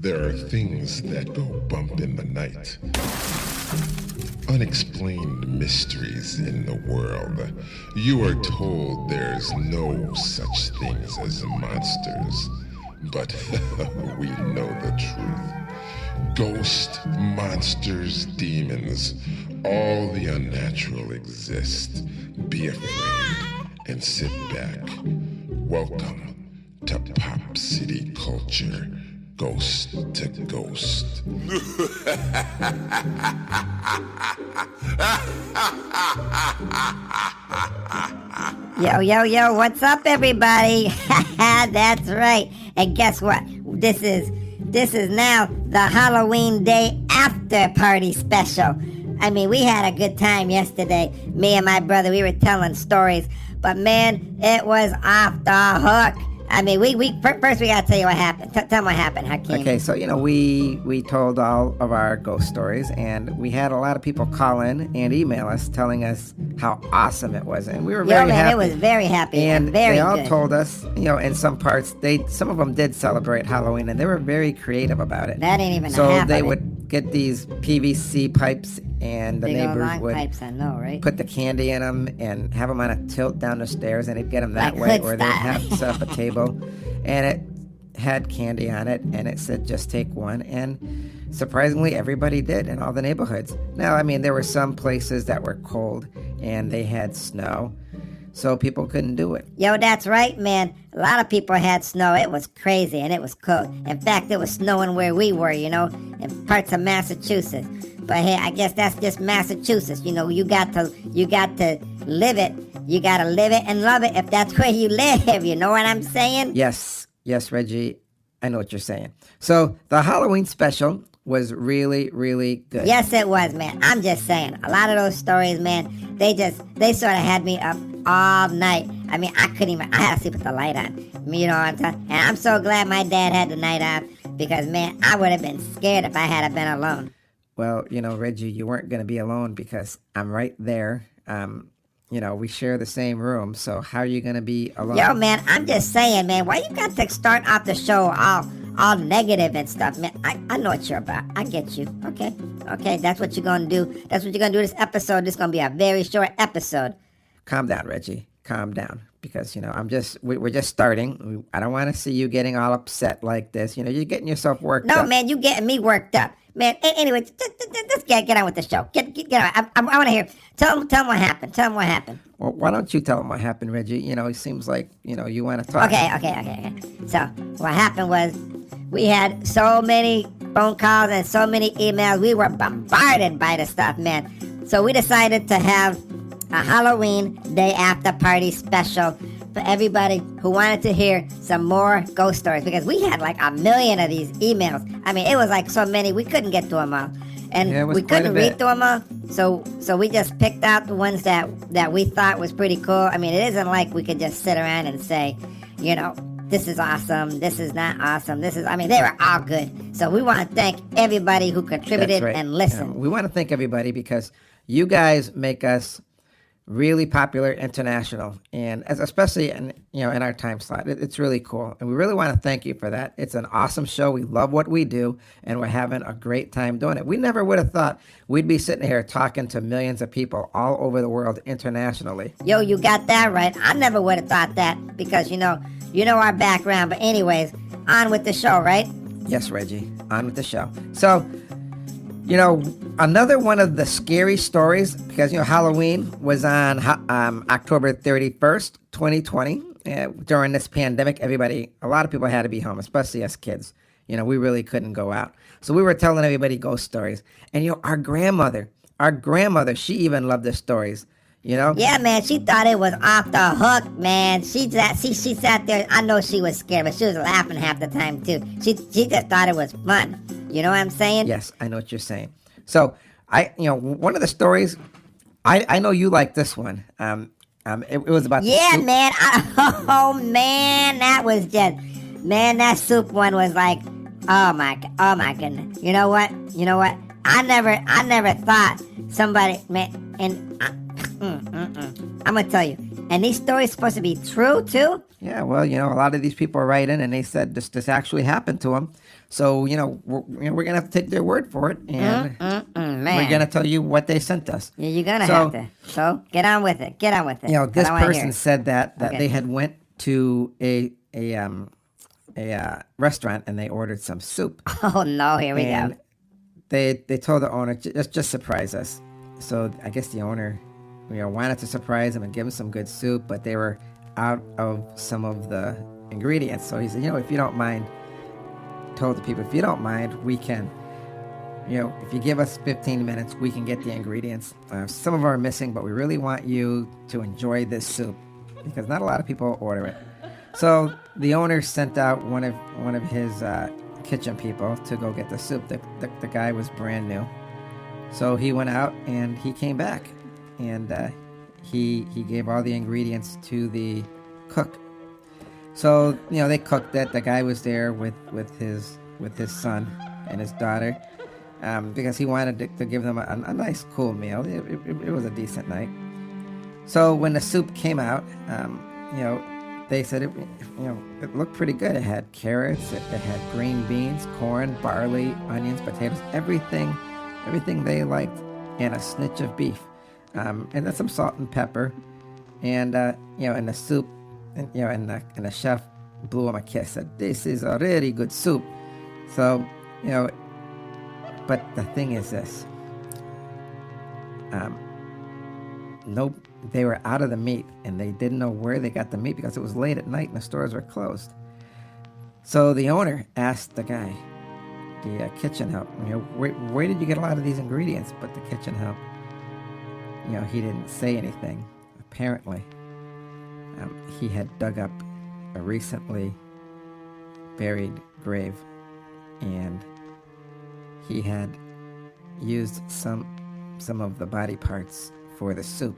There are things that go bump in the night. Unexplained mysteries in the world. You are told there's no such things as monsters, but we know the truth. Ghosts, monsters, demons, all the unnatural exist. Be afraid and sit back. Welcome to Pop City Culture, Ghost to Ghost. Yo, what's up, everybody? That's right. And guess what? This is now the Halloween Day After Party Special. I mean, we had a good time yesterday. Me and my brother, we were telling stories. But man, it was off the hook. I mean, first we gotta tell you what happened. Tell them what happened, Hakeem. Okay, so we told all of our ghost stories, and we had a lot of people call in and email us telling us how awesome it was, and we were very happy. It was very happy and very they all good. told us, in some parts, some of them did celebrate Halloween, and they were very creative about it. That ain't even so half they of would it. get these PVC pipes, and the Big old neighbors long would pipes, I know, right? put the candy in them and have them on a tilt down the stairs, and it'd get them that Like way, hood or they'd style. have to set up a table, and it had candy on it, and it said just take one, and surprisingly everybody did in all the neighborhoods. Now, I mean, there were some places that were cold and they had snow, so people couldn't do it. Yo, that's right, man. A lot of people had snow. It was crazy and it was cold. In fact, it was snowing where we were, in parts of Massachusetts. But hey, I guess that's just Massachusetts. You got to live it. You got to live it and love it if that's where you live. You know what I'm saying? Yes, Reggie, I know what you're saying. So the Halloween special was really, really good. Yes, it was, man. I'm just saying. A lot of those stories, man, they sort of had me up all night. I mean, I had to sleep with the light on. You know what I'm saying? And I'm so glad my dad had the night on because, man, I would have been scared if I had been alone. Well, Reggie, you weren't going to be alone because I'm right there. We share the same room, so how are you going to be alone? Yo, man, I'm just saying, man, why you got to start off the show all negative and stuff, man? I know what you're about. I get you. Okay, that's what you're going to do. That's what you're going to do this episode. This is going to be a very short episode. Calm down, Reggie. Calm down. Because, we're just starting. I don't want to see you getting all upset like this. You're getting yourself worked up. No, man, you getting me worked up. Man, anyway, let's get on with the show. Get on. I want to hear. Tell them what happened. Tell them what happened. Well, why don't you tell them what happened, Reggie? It seems like, you want to talk. Okay. So, what happened was we had so many phone calls and so many emails. We were bombarded by the stuff, man. So, we decided to have a Halloween Day After Party special for everybody who wanted to hear some more ghost stories because we had like 1 million of these emails. I mean, it was like so many, we couldn't get to them all. And we couldn't read through them all, so we just picked out the ones that we thought was pretty cool. I mean, it isn't like we could just sit around and say, this is awesome, this is not awesome, they were all good. So we want to thank everybody who contributed and listened. We want to thank everybody because you guys make us really popular international, and especially in our time slot. It's really cool, and we really want to thank you for that. It's an awesome show. We love what we do, and we're having a great time doing it. We never would have thought we'd be sitting here talking to millions of people all over the world internationally. Yo, you got that right. I never would have thought that because you know our background. But anyways, on with the show, right? Yes, Reggie, on with the show. So, another one of the scary stories, because, Halloween was on October 31st, 2020. During this pandemic, a lot of people had to be home, especially us kids. We really couldn't go out. So we were telling everybody ghost stories. And, our grandmother, she even loved the stories, Yeah, man, she thought it was off the hook, man. She sat there. I know she was scared, but she was laughing half the time, too. She just thought it was fun. You know what I'm saying? Yes, I know what you're saying. So, one of the stories, I know you like this one. It was about yeah, man. Man, that was just, man, that soup one was like, oh my goodness. You know what? I never thought somebody, man, and I'm gonna tell you, And these stories supposed to be true too? Yeah, well, a lot of these people write in and they said this actually happened to them. So, we're going to have to take their word for it. And Man. we're going to tell you what they sent us. Yeah, you're going to have to. So get on with it. Get on with it. This I wanna hear person it. said that Okay. they had went to a restaurant and they ordered some soup. Oh, no. Here we And go. they told the owner, just surprise us. So I guess the owner, wanted to surprise him and give him some good soup, but they were out of some of the ingredients. So he said, if you don't mind, told the people, if you don't mind, we can, if you give us 15 minutes, we can get the ingredients. Some of them are missing, but we really want you to enjoy this soup because not a lot of people order it. So the owner sent out one of his kitchen people to go get the soup. The guy was brand new. So he went out and he came back and he gave all the ingredients to the cook. So, they cooked it. The guy was there with his son and his daughter because he wanted to give them a nice, cool meal. It was a decent night. So when the soup came out, they said it looked pretty good. It had carrots, it had green beans, corn, barley, onions, potatoes, everything they liked, and a snitch of beef, and then some salt and pepper, and and the soup, and the chef blew him a kiss. Said, "This is a really good soup." So but the thing is this. Nope, they were out of the meat, and they didn't know where they got the meat because it was late at night and the stores were closed. So the owner asked the guy, the kitchen help, where did you get a lot of these ingredients? But the kitchen help, he didn't say anything. Apparently, he had dug up a recently buried grave, and he had used some of the body parts for the soup.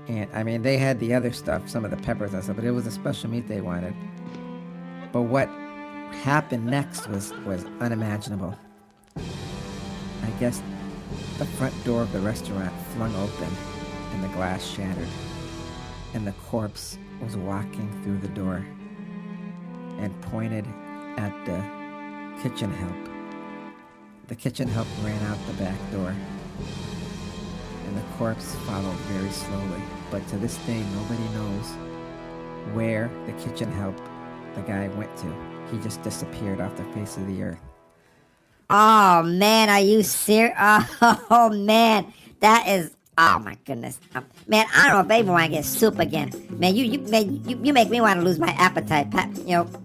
And they had the other stuff, some of the peppers and stuff, but it was a special meat they wanted. But what happened next was unimaginable. I guess the front door of the restaurant flung open and the glass shattered, and the corpse was walking through the door and pointed at the kitchen help. The kitchen help ran out the back door, and the corpse followed very slowly. But to this day, nobody knows where the kitchen help, the guy, went to. He just disappeared off the face of the earth. Oh, man, are you serious? Oh, man, that is... Oh, my goodness. Man, I don't know if I even want to get soup again. Man, you make me want to lose my appetite.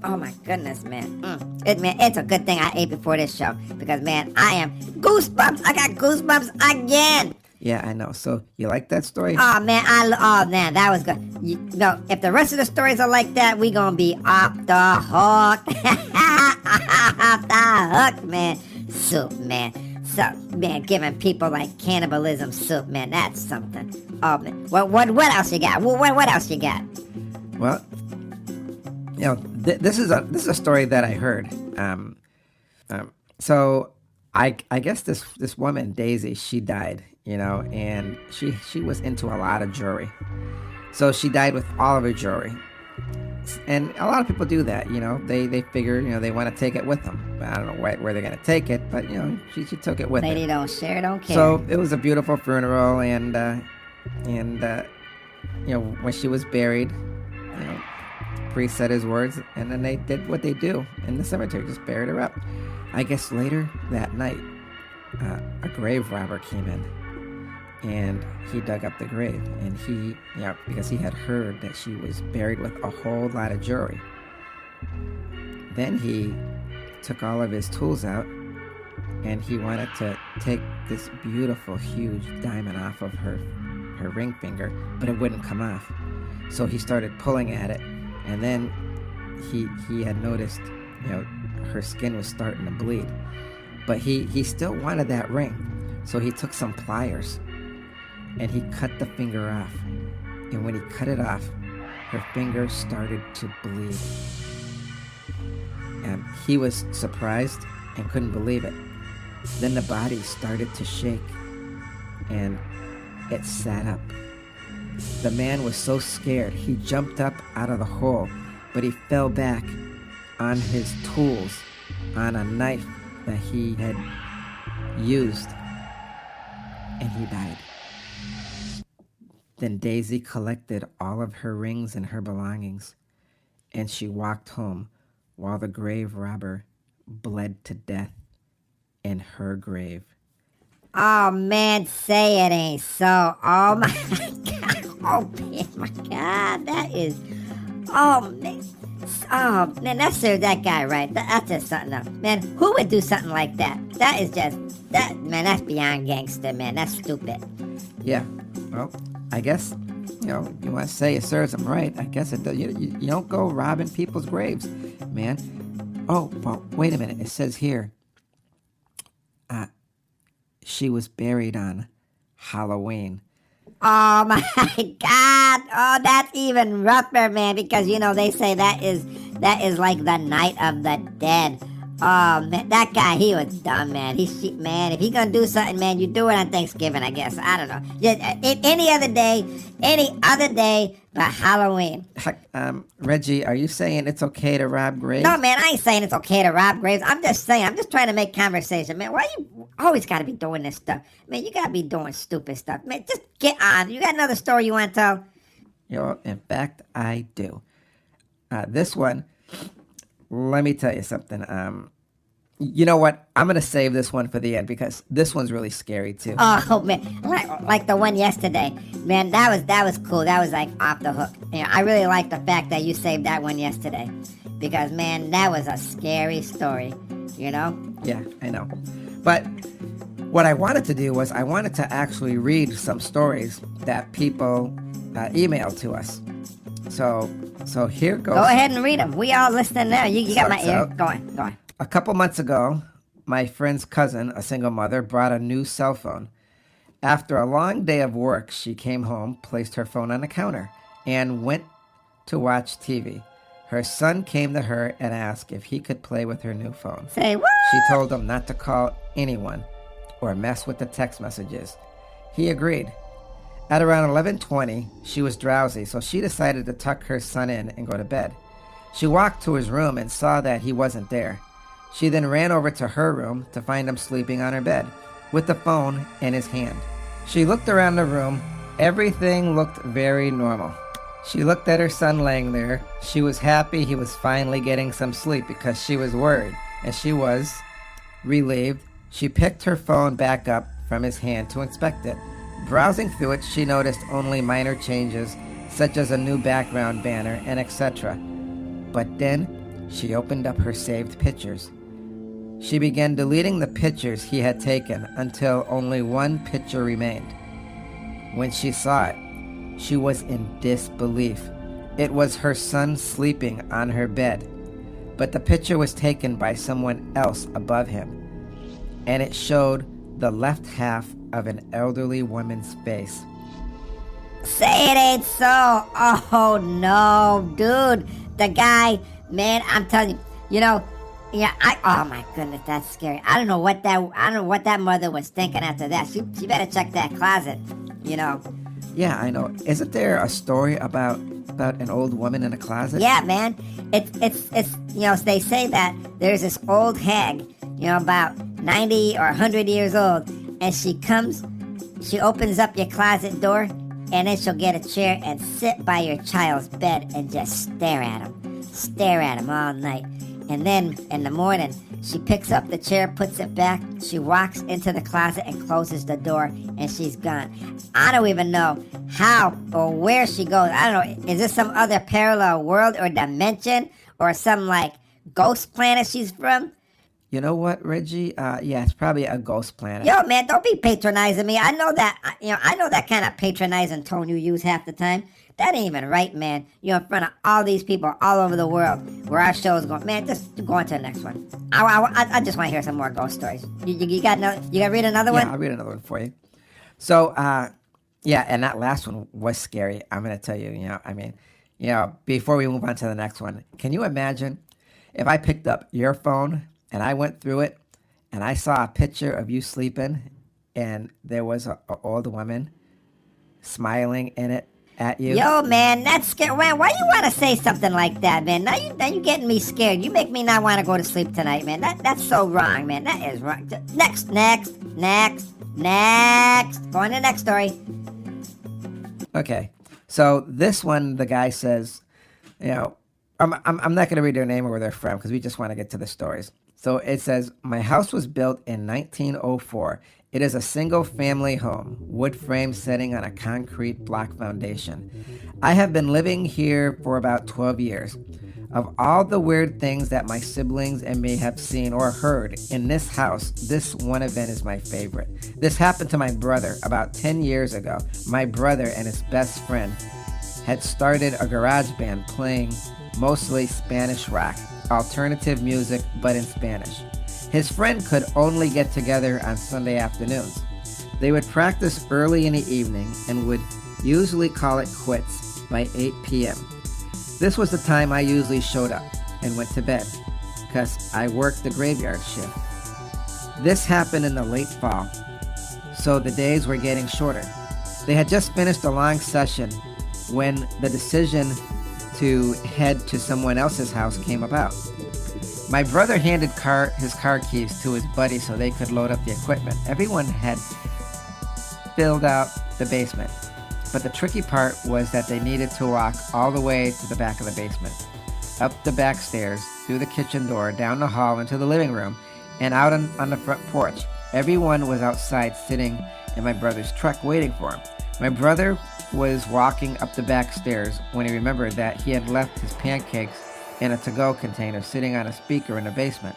Oh, my goodness, man. It's a good thing I ate before this show. Because, man, I am... Goosebumps! I got goosebumps again! Yeah, I know. So, you like that story? Oh, man, that was good. If the rest of the stories are like that, we gonna be off the hook. Off the hook, man. Soup, man. So, man, giving people like cannibalism soup, man, that's something. Oh, man. What else you got? What else you got? Well, this is a story that I heard. So I guess this woman Daisy, she died, and she was into a lot of jewelry. So she died with all of her jewelry. And a lot of people do that, they figure, they want to take it with them. I don't know where they're going to take it, but, she took it with her. Lady don't share, don't care. So it was a beautiful funeral, and when she was buried, priest said his words, and then they did what they do in the cemetery, just buried her up. I guess later that night, a grave robber came in, and he dug up the grave, and he, because he had heard that she was buried with a whole lot of jewelry. Then he took all of his tools out, and he wanted to take this beautiful, huge diamond off of her ring finger, but it wouldn't come off. So he started pulling at it, and then he had noticed, her skin was starting to bleed. But he still wanted that ring, so he took some pliers, and he cut the finger off. And when he cut it off, her finger started to bleed. And he was surprised and couldn't believe it. Then the body started to shake, and it sat up. The man was so scared, he jumped up out of the hole, but he fell back on his tools, on a knife that he had used, and he died. Then Daisy collected all of her rings and her belongings, and she walked home while the grave robber bled to death in her grave. Oh man, say it ain't so. Oh my god. Oh man, my god. That is. Oh man. Oh man, that served that guy right. That's just something else. Man, who would do something like that? That is just. Man, that's beyond gangster, man. That's stupid. Yeah, well, I guess, you want to say it serves them right. I guess it does. You don't go robbing people's graves, man. Oh, well, wait a minute. It says here, she was buried on Halloween. Oh my god. Oh, that's even rougher, man, because they say that is like the night of the dead. Oh man, that guy, he was dumb, man. Man, if he gonna do something, man, you do it on Thanksgiving, I guess. I don't know. Just, any other day but Halloween. Reggie, are you saying it's okay to rob graves? No, man, I ain't saying it's okay to rob graves. I'm just trying to make conversation, man. Why you always gotta be doing this stuff? Man, you gotta be doing stupid stuff. Man, just get on. You got another story you want to tell? In fact, I do. This one, let me tell you something. You know what? I'm gonna save this one for the end because this one's really scary too. Oh man, like the one yesterday, man. That was cool. That was like off the hook. I really like the fact that you saved that one yesterday, because man, that was a scary story. Yeah, I know. But what I wanted to do was I wanted to actually read some stories that people emailed to us. So here goes. Go ahead and read them. We all listening now. You got my ear. Go on. A couple months ago, my friend's cousin, a single mother, brought a new cell phone. After a long day of work, she came home, placed her phone on the counter, and went to watch TV. Her son came to her and asked if he could play with her new phone. Say what? She told him not to call anyone or mess with the text messages. He agreed. At around 11:20, she was drowsy, so she decided to tuck her son in and go to bed. She walked to his room and saw that he wasn't there. She then ran over to her room to find him sleeping on her bed, with the phone in his hand. She looked around the room. Everything looked very normal. She looked at her son laying there. She was happy he was finally getting some sleep because she was worried, and she was relieved. She picked her phone back up from his hand to inspect it. Browsing through it, she noticed only minor changes, such as a new background banner and etc. But then, she opened up her saved pictures. She began deleting the pictures he had taken until only one picture remained. When she saw it, she was in disbelief. It was her son sleeping on her bed, but the picture was taken by someone else above him, and it showed the left half of an elderly woman's face. Say it ain't so. Oh no, dude. The guy, man, I'm telling you, oh my goodness, that's scary. I don't know what that mother was thinking after that. She better check that closet, Yeah, I know. Isn't there a story about an old woman in a closet? Yeah, man. It's they say that there's this old hag, about 90 or 100 years old, and she opens up your closet door, and then she'll get a chair and sit by your child's bed and just stare at him all night. And then in the morning, she picks up the chair, puts it back, she walks into the closet and closes the door, and she's gone. I don't even know how or where she goes. I don't know. Is this some other parallel world or dimension or some ghost planet she's from? You know what, Reggie? Yeah, it's probably a ghost planet. Yo, man, don't be patronizing me. I know that. I know that kind of patronizing tone you use half the time. That ain't even right, man. You're in front of all these people all over the world where our show's going. Man, just go on to the next one. I just want to hear some more ghost stories. You got to read another one? Yeah, I'll read another one for you. So, and that last one was scary. I'm going to tell you, before we move on to the next one, can you imagine if I picked up your phone and I went through it and I saw a picture of you sleeping and there was an old woman smiling in it? at you. Yo, man, that's scary. Man, why you want to say something like that, man? Now you getting me scared. You make me not want to go to sleep tonight, man. That's so wrong, man. That is wrong. Next. Go on to the next story. Okay, so this one, the guy says, I'm not going to read their name or where they're from because we just want to get to the stories. So it says, my house was built in 1904. It is a single-family home, wood frame setting on a concrete block foundation. I have been living here for about 12 years. Of all the weird things that my siblings and me have seen or heard in this house, this one event is my favorite. This happened to my brother about 10 years ago. My brother and his best friend had started a garage band playing mostly Spanish rock, alternative music, but in Spanish. His friend could only get together on Sunday afternoons. They would practice early in the evening and would usually call it quits by 8 p.m. This was the time I usually showed up and went to bed because I worked the graveyard shift. This happened in the late fall, so the days were getting shorter. They had just finished a long session when the decision to head to someone else's house came about. My brother handed his car keys to his buddy so they could load up the equipment. Everyone had filled out the basement, but the tricky part was that they needed to walk all the way to the back of the basement, up the back stairs, through the kitchen door, down the hall into the living room, and out on the front porch. Everyone was outside sitting in my brother's truck waiting for him. My brother was walking up the back stairs when he remembered that he had left his pancakes in a to-go container sitting on a speaker in the basement.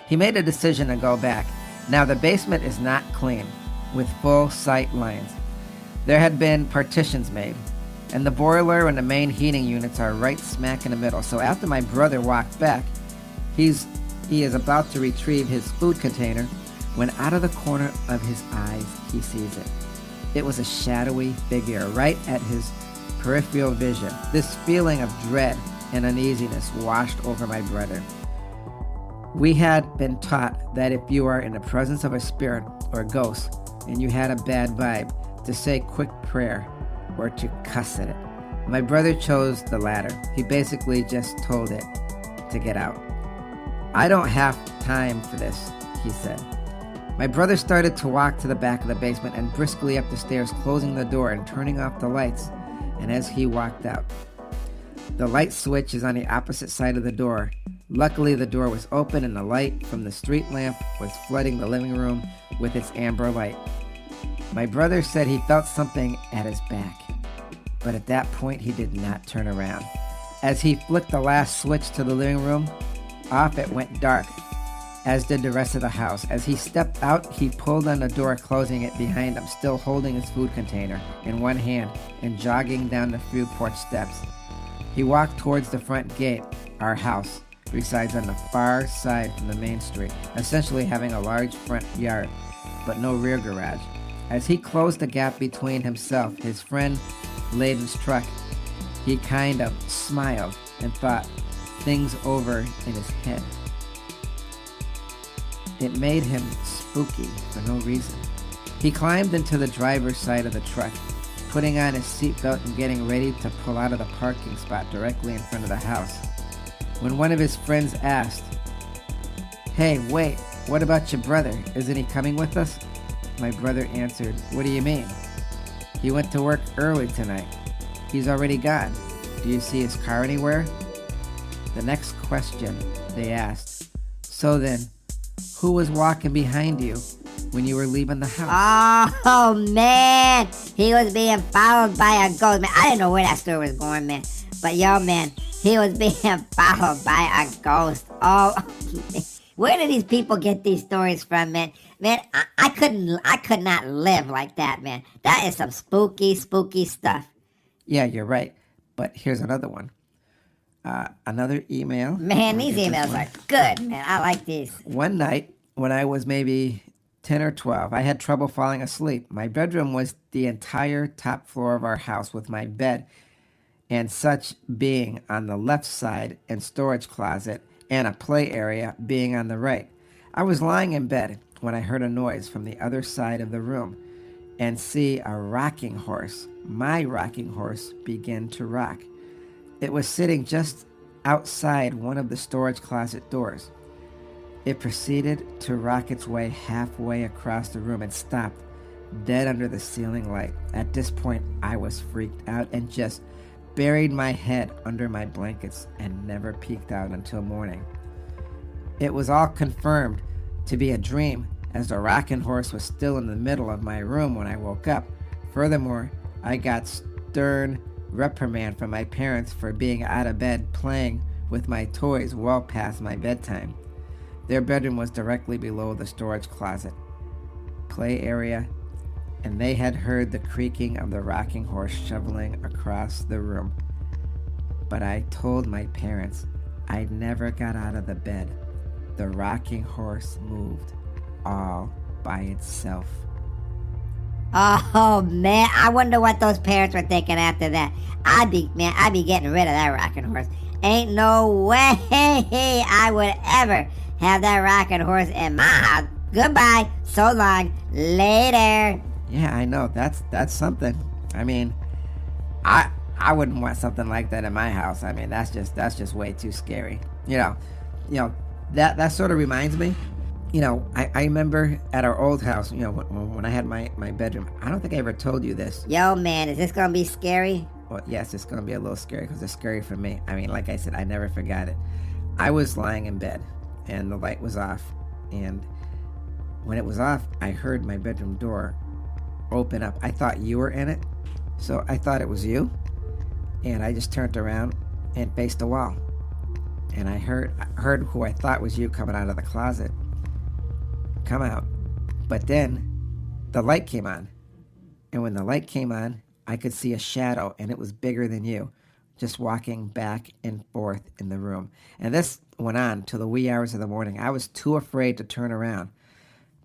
He made a decision to go back. Now the basement is not clean, with full sight lines. There had been partitions made, and the boiler and the main heating units are right smack in the middle. So after my brother walked back, he is about to retrieve his food container when out of the corner of his eyes he sees it. It was a shadowy figure right at his peripheral vision. This feeling of dread and uneasiness washed over my brother. We had been taught that if you are in the presence of a spirit or a ghost and you had a bad vibe, to say quick prayer or to cuss at it. My brother chose the latter. He basically just told it to get out. I don't have time for this, he said. My brother started to walk to the back of the basement and briskly up the stairs, closing the door and turning off the lights. And as he walked out, the light switch is on the opposite side of the door. Luckily, the door was open and the light from the street lamp was flooding the living room with its amber light. My brother said he felt something at his back, but at that point he did not turn around. As he flicked the last switch to the living room, off it went dark, as did the rest of the house. As he stepped out, he pulled on the door, closing it behind him, still holding his food container in one hand and jogging down the few porch steps. He walked towards the front gate. Our house resides on the far side from the main street, essentially having a large front yard, but no rear garage. As he closed the gap between himself, his friend Layden's truck, he kind of smiled and thought things over in his head. It made him spooky for no reason. He climbed into the driver's side of the truck, putting on his seatbelt and getting ready to pull out of the parking spot directly in front of the house, when one of his friends asked, "Hey, wait, what about your brother? Isn't he coming with us?" My brother answered, "What do you mean?" "He went to work early tonight. He's already gone. Do you see his car anywhere?" The next question they asked, "So then, who was walking behind you when you were leaving the house?" Oh, man. He was being followed by a ghost, man. I didn't know where that story was going, man. But, yo, man, he was being followed by a ghost. Oh, where do these people get these stories from, man? Man, I could not live like that, man. That is some spooky, spooky stuff. Yeah, you're right. But here's another one. Another email. Man, these emails are good, man. I like these. One night, when I was maybe 10 or 12, I had trouble falling asleep. My bedroom was the entire top floor of our house, with my bed and such being on the left side and storage closet and a play area being on the right. I was lying in bed when I heard a noise from the other side of the room. and see a rocking horse, my rocking horse, begin to rock. It was sitting just outside one of the storage closet doors. It proceeded to rock its way halfway across the room and stopped dead under the ceiling light. At this point, I was freaked out and just buried my head under my blankets and never peeked out until morning. It was all confirmed to be a dream, as the rocking horse was still in the middle of my room when I woke up. Furthermore, I got stern reprimand from my parents for being out of bed playing with my toys well past my bedtime. Their bedroom was directly below the storage closet play area, and they had heard the creaking of the rocking horse shoveling across the room. But I told my parents I never got out of the bed. The rocking horse moved all by itself. Oh man, I wonder what those parents were thinking after that. I'd be getting rid of that rocking horse. Ain't no way I would ever have that rocking horse in my house. Goodbye, so long, later. Yeah, I know. That's something. I mean, I wouldn't want something like that in my house. I mean, that's just way too scary. You know, that sort of reminds me. I remember at our old house, when I had my bedroom, I don't think I ever told you this. Yo, man, is this going to be scary? Well, yes, it's going to be a little scary because it's scary for me. I mean, like I said, I never forgot it. I was lying in bed and the light was off. And when it was off, I heard my bedroom door open up. I thought you were in it. So I thought it was you. And I just turned around and faced the wall. And I heard who I thought was you coming out of the closet come out. But then the light came on. And when the light came on, I could see a shadow, and it was bigger than you, just walking back and forth in the room. And this went on till the wee hours of the morning. I was too afraid to turn around.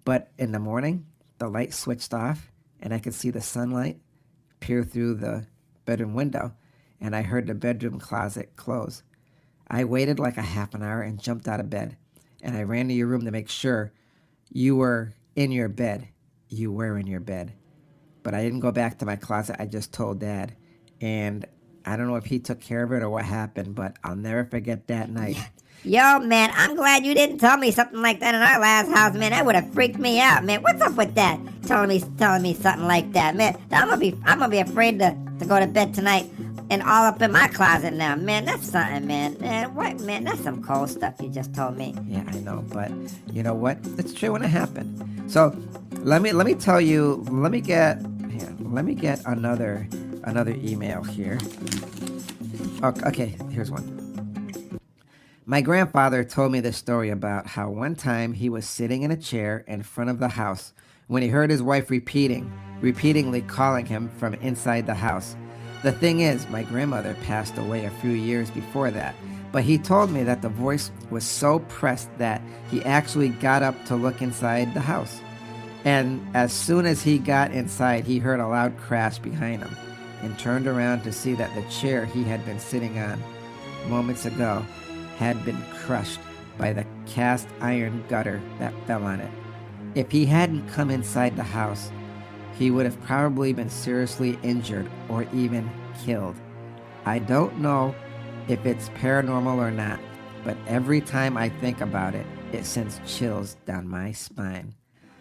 But in the morning, the light switched off, and I could see the sunlight peer through the bedroom window, and I heard the bedroom closet close. I waited like a half an hour and jumped out of bed, and I ran to your room to make sure you were in your bed. You were in your bed. But I didn't go back to my closet. I just told Dad. And I don't know if he took care of it or what happened, but I'll never forget that night. Yo, man, I'm glad you didn't tell me something like that in our last house, man. That would have freaked me out, man. What's up with that? Telling me something like that, man. I'm gonna be afraid to go to bed tonight and all up in my closet now, man. That's something, man. Man, what, man? That's some cold stuff you just told me. Yeah, I know, but you know what? It's true when it happened. So let me tell you. Let me get another email here. Okay, here's one. My grandfather told me this story about how one time he was sitting in a chair in front of the house when he heard his wife repeatedly calling him from inside the house. The thing is, my grandmother passed away a few years before that, but he told me that the voice was so pressed that he actually got up to look inside the house. And as soon as he got inside, he heard a loud crash behind him and turned around to see that the chair he had been sitting on moments ago had been crushed by the cast iron gutter that fell on it. If he hadn't come inside the house, he would have probably been seriously injured or even killed. I don't know if it's paranormal or not, but every time I think about it, it sends chills down my spine.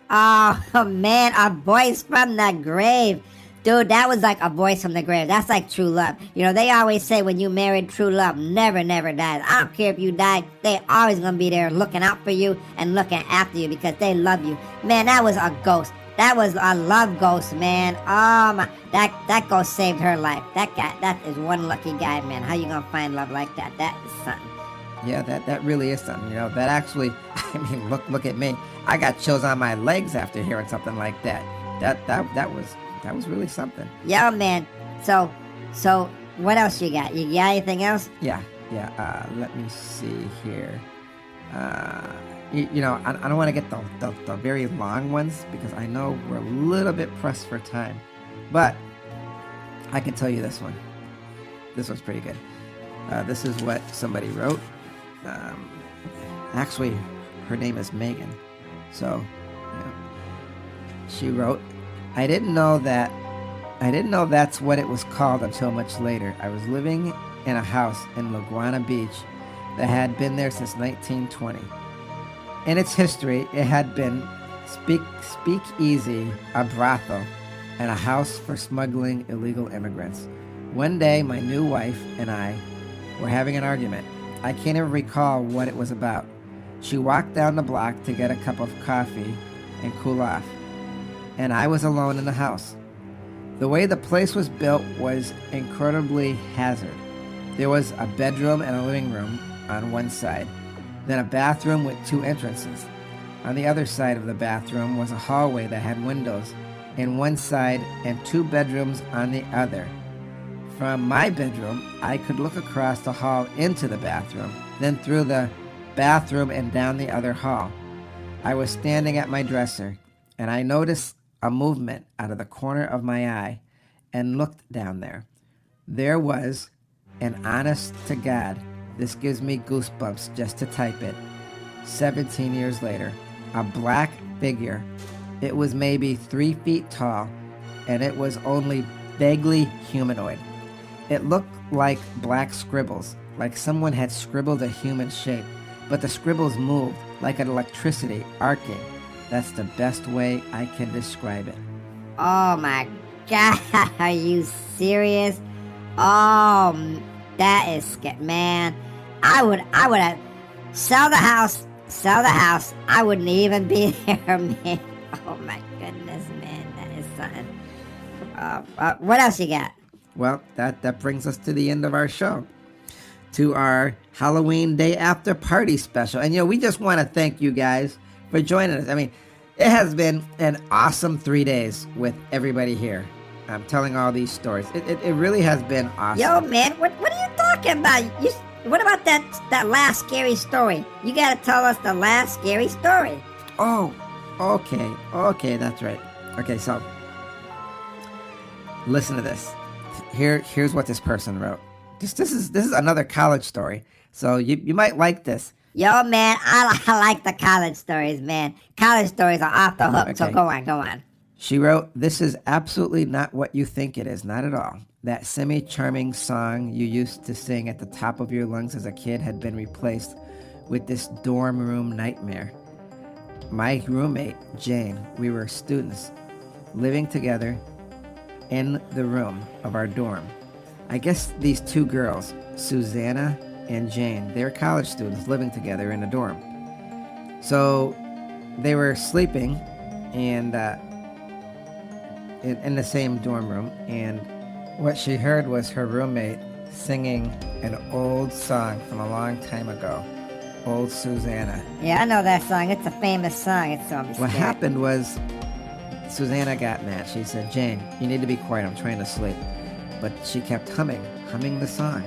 Oh, man, a voice from the grave. Dude, that was like a voice from the grave. That's like true love. They always say when you married, true love never dies. I don't care if you die. They always going to be there looking out for you and looking after you because they love you. Man, that was a ghost. That was a love ghost, man. Oh, my. That ghost saved her life. That is one lucky guy, man. How you going to find love like that? That is something. Yeah, that really is something. That actually, I mean, look at me. I got chills on my legs after hearing something like that. That was really something. Yo, man. So what else you got? You got anything else? Yeah. Let me see here. I don't want to get the very long ones because I know we're a little bit pressed for time. But I can tell you this one. This one's pretty good. This is what somebody wrote. Actually, her name is Megan. So, she wrote, I didn't know that's what it was called until much later. I was living in a house in Laguna Beach that had been there since 1920. In its history, it had been speakeasy, a brothel, and a house for smuggling illegal immigrants. One day, my new wife and I were having an argument. I can't even recall what it was about. She walked down the block to get a cup of coffee and cool off, and I was alone in the house. The way the place was built was incredibly hazard. There was a bedroom and a living room on one side, then a bathroom with 2 entrances. On the other side of the bathroom was a hallway that had windows in one side and 2 bedrooms on the other. From my bedroom, I could look across the hall into the bathroom, then through the bathroom and down the other hall. I was standing at my dresser, and I noticed a movement out of the corner of my eye and looked down there. There was, and honest to God, this gives me goosebumps just to type it, 17 years later, a black figure. It was maybe 3 feet tall, and it was only vaguely humanoid. It looked like black scribbles, like someone had scribbled a human shape, but the scribbles moved like an electricity arcing. That's the best way I can describe it. Oh my God, are you serious? Oh, that is scary, man. I would have sell the house. I wouldn't even be there, man. Oh my goodness, man, that is something. What else you got? Well, that brings us to the end of our show, to our Halloween Day After Party special. And, we just want to thank you guys for joining us. I mean, it has been an awesome 3 days with everybody here. I'm telling all these stories. It really has been awesome. Yo, man, what are you talking about? What about that last scary story? You got to tell us the last scary story. Oh, okay, that's right. Okay, so listen to this. Here's what this person wrote. This is another college story, so you might like this. Yo, man, I like the college stories, man. College stories are off the hook, Okay. so go on. She wrote, "This is absolutely not what you think it is, not at all. That semi-charming song you used to sing at the top of your lungs as a kid had been replaced with this dorm room nightmare. My roommate, Jane, we were students, living together in the room of our dorm. I guess these 2 girls, Susanna and Jane, they're college students living together in a dorm. So they were sleeping and in the same dorm room, and what she heard was her roommate singing an old song from a long time ago, Old Susanna. Yeah, I know that song. It's a famous song. It's so What happened was Susanna got mad. She said, "Jane, you need to be quiet. I'm trying to sleep." But she kept humming the song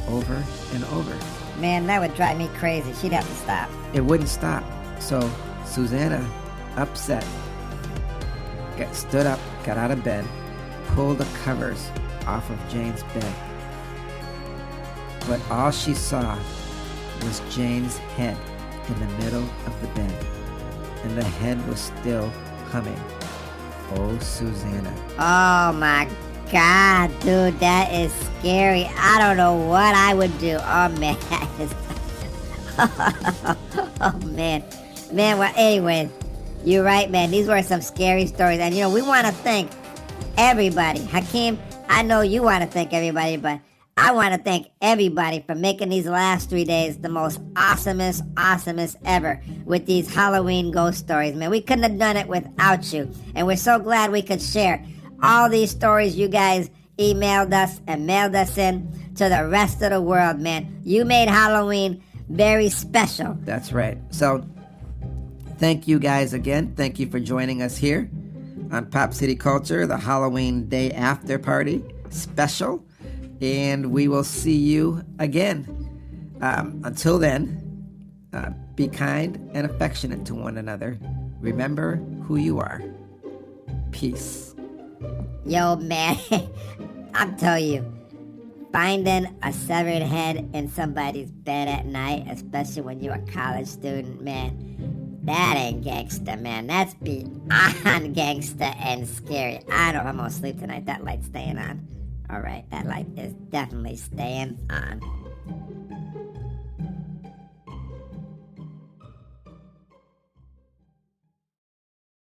over and over. Man, that would drive me crazy. She'd have to stop. It wouldn't stop. So Susanna, upset, stood up, got out of bed, pulled the covers off of Jane's bed. But all she saw was Jane's head in the middle of the bed, and the head was still humming, "Oh, Susanna." Oh my God, dude, that is scary. I don't know what I would do. Oh man, that is... oh man. Well, anyways, you're right, man. These were some scary stories, and we want to thank everybody. Hakeem, I know you want to thank everybody, but I want to thank everybody for making these last 3 days the most awesomest ever with these Halloween ghost stories, man. We couldn't have done it without you, and we're so glad we could share all these stories you guys emailed us and mailed us in to the rest of the world, man. You made Halloween very special. That's right. So, thank you guys again. Thank you for joining us here on Pop City Culture, the Halloween Day After Party special. And we will see you again. Until then, be kind and affectionate to one another. Remember who you are. Peace. Yo, man, I'm telling you, finding a severed head in somebody's bed at night, especially when you're a college student, man, That ain't gangster, man. That's beyond gangster and scary. I don't know if I'm gonna sleep tonight. That light's staying on. Alright, that light is definitely staying on.